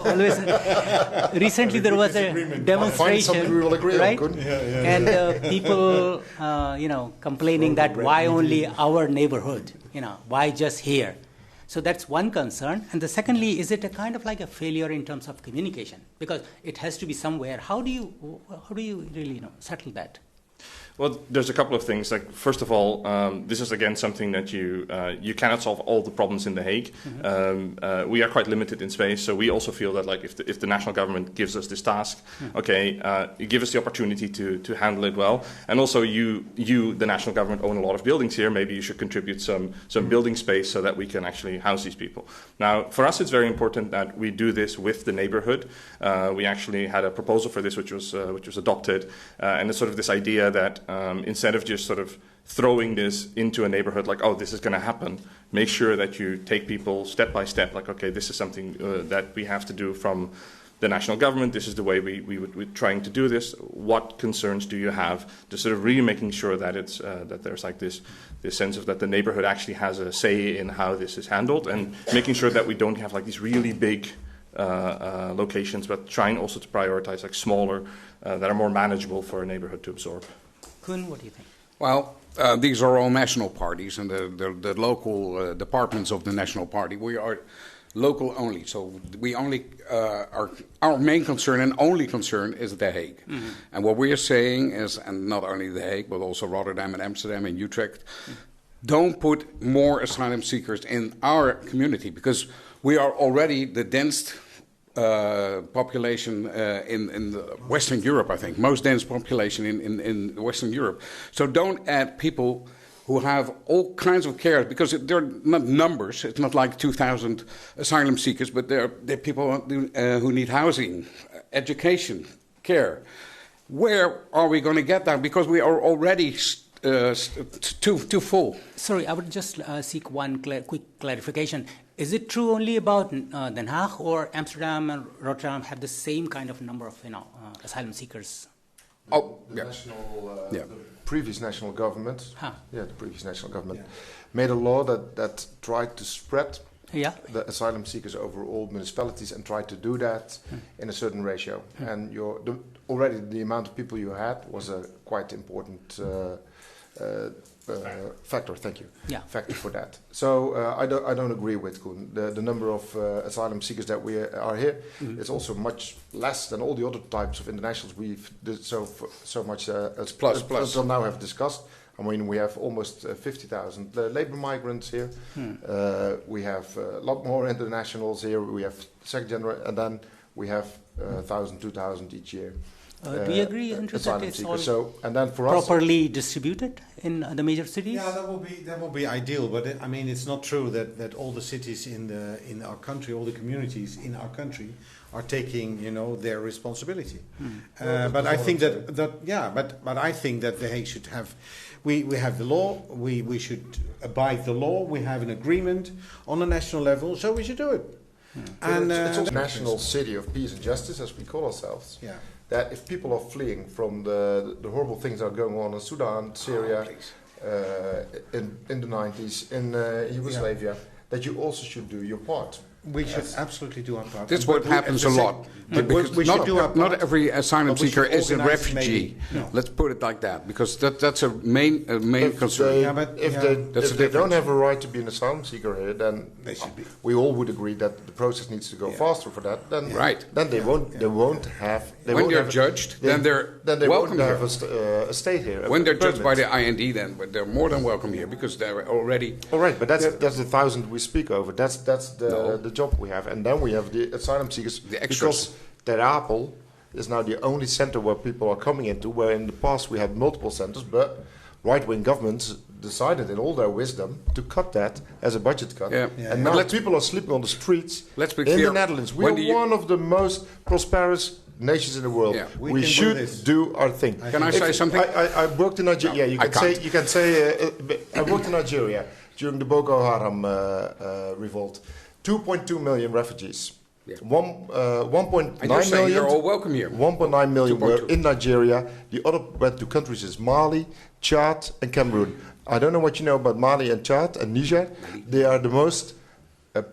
Always. Recently there was a demonstration, we will agree right? on, And people, complaining that why only our neighborhood? Why just here? So that's one concern. And secondly, is it a kind of like a failure in terms of communication? Because it has to be somewhere. How do you really settle that? Well, there's a couple of things. Like, first of all, this is again something that you cannot solve all the problems in The Hague. Mm-hmm. We are quite limited in space, so we also feel that if the national government gives us this task, you give us the opportunity to handle it well. And also, you the national government own a lot of buildings here. Maybe you should contribute some building space so that we can actually house these people. Now, for us, it's very important that we do this with the neighborhood. We actually had a proposal for this, which was adopted, and it's sort of this idea that instead of just sort of throwing this into a neighborhood like, oh, this is going to happen, make sure that you take people step by step, like, okay, this is something that we have to do from the national government, this is the way we're trying to do this, what concerns do you have, just sort of really making sure that it's that there's like this sense of that the neighborhood actually has a say in how this is handled, and making sure that we don't have like these really big locations, but trying also to prioritize like smaller that are more manageable for a neighborhood to absorb. Kun, what do you think? Well, these are all national parties, and the local departments of the national party. We are local only, so we only our main concern and only concern is The Hague. Mm-hmm. And what we are saying is, and not only The Hague, but also Rotterdam and Amsterdam and Utrecht, don't put more asylum seekers in our community, because we are already the dense population in Western Europe, I think, most dense population in Western Europe. So don't add people who have all kinds of care, because they're not numbers. It's not like 2,000 asylum seekers, but they're people who need housing, education, care. Where are we going to get that? Because we are already too full. Sorry, I would just seek one quick clarification. Is it true only about Den Haag, or Amsterdam and Rotterdam have the same kind of number of asylum seekers? The previous national government, the previous national government made a law that tried to spread the asylum seekers over all municipalities and tried to do that in a certain ratio. And already the amount of people you had was a quite important factor. Thank you. Factor for that. So I don't agree with Koen. The number of asylum seekers that we are here is also much less than all the other types of internationals we've so much until now have discussed. I mean, we have almost 50,000 labor migrants here. We have a lot more internationals here. We have second generation, and then we have 1,000, 2,000 each year. Do you agree, Andrew, that it's all and then for properly distributed in the major cities? Yeah, that will be ideal. But I mean, it's not true that all the cities in our country, all the communities in our country, are taking their responsibility. But I think but I think that The Hague should have. We have the law. We should abide the law. We have an agreement on a national level, so we should do it. And it's also a national city of peace and justice, as we call ourselves. Yeah. That if people are fleeing from the horrible things that are going on in Sudan, Syria, in the 90s, in Yugoslavia, that you also should do your part. We should absolutely do our part. That's what happens a lot. Because not every asylum seeker is a refugee. Let's put it like that, because that's a main concern. If they don't have a right to be an asylum seeker here, then they should be. We all would agree that the process needs to go faster for that. Then they won't have. When they're judged, then they won't have a stay here. When they're judged by the IND, then they're more than welcome here, because they're already. All right, but that's the 1,000 we speak over. That's the job we have, and then we have the asylum seekers. The extras. Because Ter Apel is now the only center where people are coming into, where in the past we had multiple centers, but right-wing governments decided in all their wisdom to cut that as a budget cut. And now people are sleeping on the streets in the Netherlands. We are one of the most prosperous nations in the world. We should do our thing. Can I say something? I worked in Nigeria. You can say I worked in Nigeria during the Boko Haram revolt. 2.2 million refugees. 1.9 million. You're all welcome here. 1.9 million were in Nigeria. The other went to countries as Mali, Chad, and Cameroon. I don't know what you know about Mali and Chad and Niger. They are the most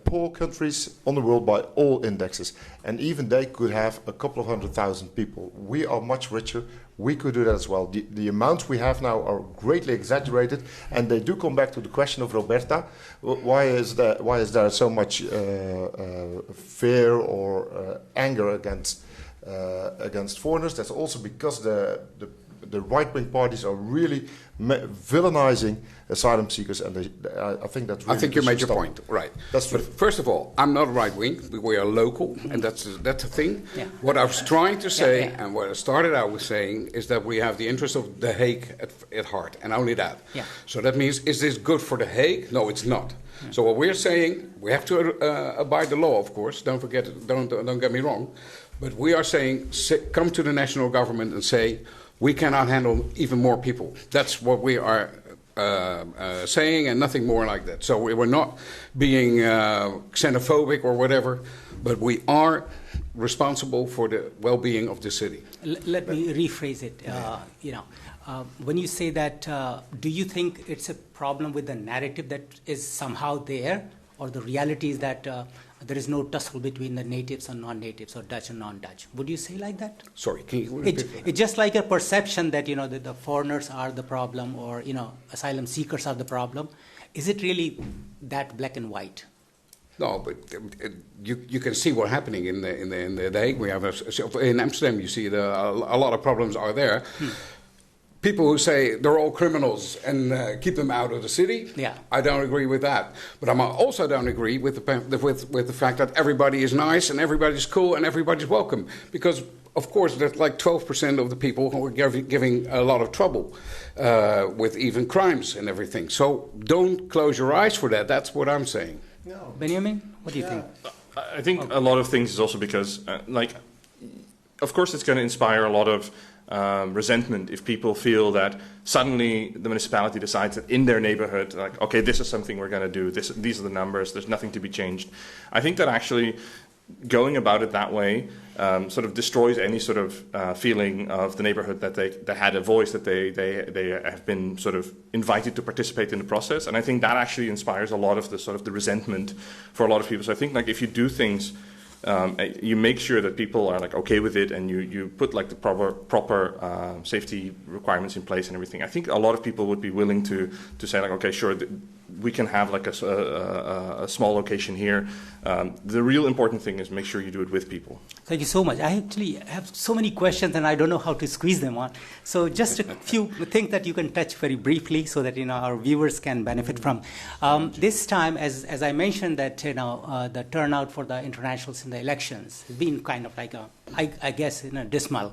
poor countries on the world by all indexes, and even they could have a couple of 100,000 people. We are much richer. We could do that as well. The amounts we have now are greatly exaggerated, and they do come back to the question of Roberta: why is there so much fear or anger against foreigners? That's also because the right-wing parties are really villainizing asylum seekers, and I think that's really. I think you made your point, right? That's but first of all, I'm not right-wing. We are local, and that's the thing. Yeah. What I was trying to say, and what I started out with saying, is that we have the interest of The Hague at heart, and only that. Yeah. So that means, is this good for The Hague? No, it's not. Yeah. So what we're saying, we have to abide the law, of course. Don't forget. Don't get me wrong. But we are saying, come to the national government and say, we cannot handle even more people. That's what we are saying, and nothing more like that. So we're not being xenophobic or whatever, but we are responsible for the well-being of the city. Let me rephrase it. When you say that, do you think it's a problem with the narrative that is somehow there, or the reality is that there is no tussle between the natives and non-natives, or Dutch and non-Dutch? Would you say like that? Sorry, can you repeat that? It's just like a perception that that the foreigners are the problem, or asylum seekers are the problem. Is it really that black and white? No, but you can see what's happening in the Hague. We have in Amsterdam. You see a lot of problems are there. People who say they're all criminals and keep them out of the city, I don't agree with that. But I also don't agree with the fact that everybody is nice and everybody's cool and everybody's welcome. Because, of course, there's like 12% of the people who are giving a lot of trouble with even crimes and everything. So don't close your eyes for that. That's what I'm saying. No. Benjamin, what do you think? I think a lot of things is also because, of course, it's going to inspire a lot of resentment if people feel that suddenly the municipality decides that in their neighborhood, like, okay, this is something we're going to do. These are the numbers. There's nothing to be changed. I think that actually going about it that way sort of destroys any sort of feeling of the neighborhood that they had a voice, that they have been sort of invited to participate in the process. And I think that actually inspires a lot of the sort of the resentment for a lot of people. So I think, like, if you do things, you make sure that people are like okay with it, and you put like the proper safety requirements in place and everything. I think a lot of people would be willing to say like, okay, sure, we can have like a small location here. The real important thing is make sure you do it with people. Thank you so much. I actually have so many questions and I don't know how to squeeze them on. So just a few things that you can touch very briefly so that our viewers can benefit from. This time, as I mentioned, that the turnout for the internationals in the elections has been kind of like I guess dismal.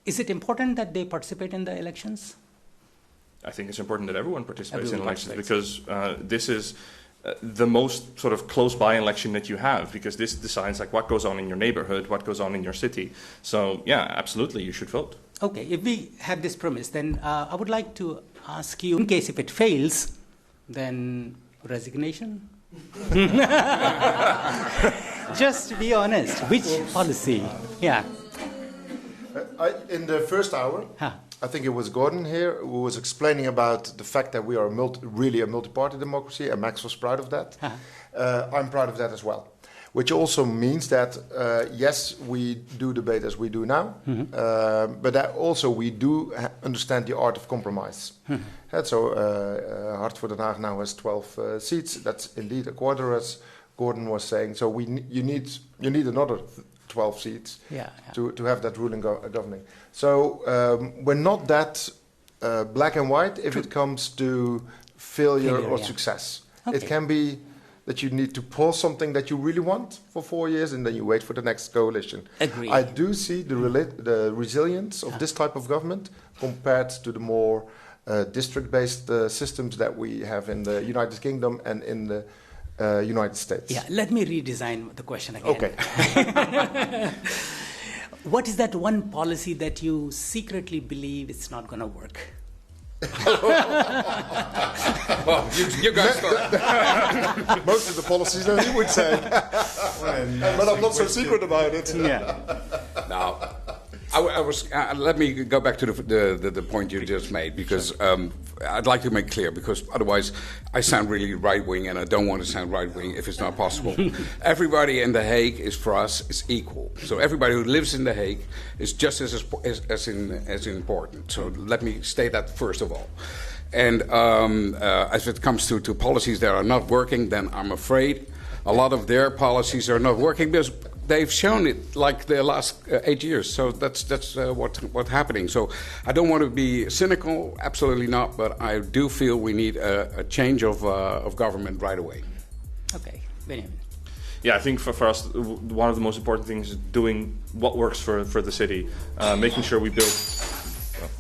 Is it important that they participate in the elections? I think it's important that everyone participates in elections because this is the most sort of close-by election that you have, because this decides like what goes on in your neighborhood, what goes on in your city. So yeah, absolutely, you should vote. Okay, if we have this premise, then I would like to ask you, in case if it fails, then resignation? Just to be honest, which policy? Yeah. In the first hour, I think it was Gordon here who was explaining about the fact that we are really a multi-party democracy, and Max was proud of that. I'm proud of that as well. Which also means that, yes, we do debate as we do now, but that also we do understand the art of compromise. So Hart voor Den Haag now has 12 seats. That's indeed a quarter, as Gordon was saying. So you need another 12 seats to have that ruling governing. So we're not that black and white if it comes to failure or success. Okay. It can be that you need to pause something that you really want for 4 years and then you wait for the next coalition. Agreed. I do see the resilience of this type of government compared to the more district-based systems that we have in the United Kingdom and in the United States. Yeah, let me redesign the question again. Okay. What is that one policy that you secretly believe it's not going to work? Well, you guys start. Most of the policies that you would say. But I'm not so secret about it. Yeah. Now, I was. Let me go back to the point you just made, because I'd like to make clear, because otherwise I sound really right-wing, and I don't want to sound right-wing if it's not possible. Everybody in The Hague is, for us, is equal. So everybody who lives in The Hague is just as important. So let me state that first of all. And as it comes to policies that are not working, then I'm afraid a lot of their policies are not working because they've shown it like the last 8 years. So that's what's happening. So I don't want to be cynical, absolutely not, but I do feel we need a change of government right away. Okay, Benjamin. Yeah, I think for us, one of the most important things is doing what works for the city, making sure we build...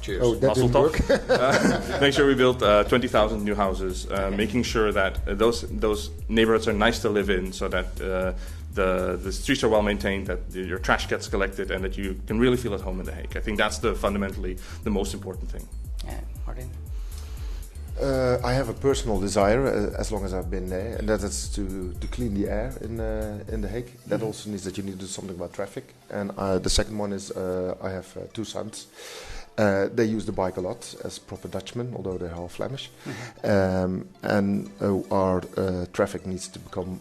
Cheers. Oh, that didn't work. Make sure we build 20,000 new houses, making sure that those neighborhoods are nice to live in, so that the streets are well maintained, that your trash gets collected, and that you can really feel at home in The Hague. I think that's fundamentally the most important thing. Yeah, Martin? I have a personal desire, as long as I've been there, and that is to clean the air in The Hague. That also means that you need to do something about traffic. And the second one is I have 2 sons. They use the bike a lot as proper Dutchmen, although they're half Flemish. And our traffic needs to become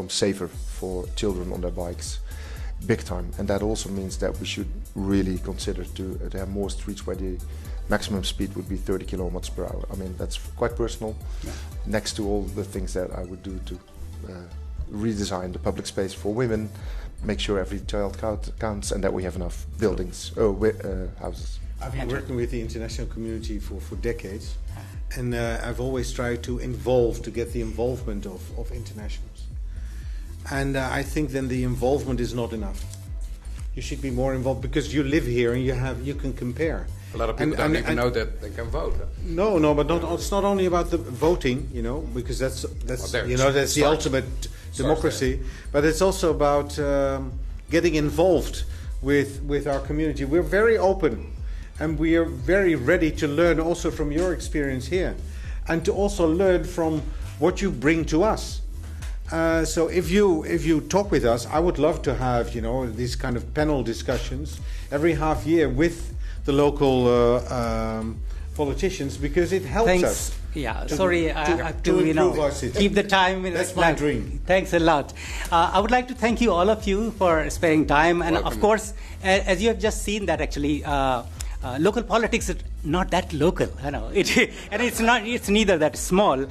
safer for children on their bikes, big time. And that also means that we should really consider to have more streets where the maximum speed would be 30 kilometers per hour. I mean, that's quite personal, next to all the things that I would do to redesign the public space for women, make sure every child counts, and that we have enough buildings, houses. I've been working with the international community for decades, and I've always tried to get the involvement of internationals. And I think then the involvement is not enough. You should be more involved because you live here and you can compare. A lot of people don't even know that they can vote. No, but it's not only about the voting, because that's the ultimate democracy. But it's also about getting involved with our community. We're very open, and we are very ready to learn also from your experience here, and to also learn from what you bring to us. So if you talk with us, I would love to have these kind of panel discussions every half year with the local politicians, because it helps us. Yeah, sorry, I have to improve our city. keep the time. That's my dream. Thanks a lot. I would like to thank you, all of you, for sparing time. And Welcome. of course, as you have just seen that actually local politics is not that local, and it's neither that small.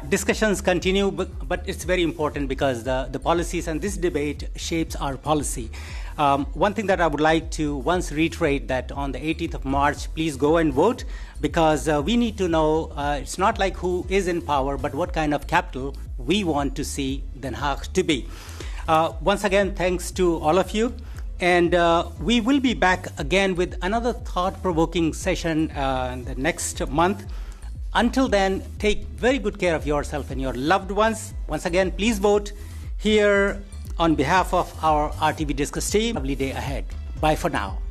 Discussions continue, but it's very important because the policies and this debate shapes our policy. One thing that I would like to once reiterate, that on the 18th of March, please go and vote, because we need to know, it's not like who is in power, but what kind of capital we want to see Den Haag to be. Once again, thanks to all of you. And we will be back again with another thought-provoking session the next month. Until then, take very good care of yourself and your loved ones. Once again, please vote here on behalf of our RTV Discuss team. Lovely day ahead. Bye for now.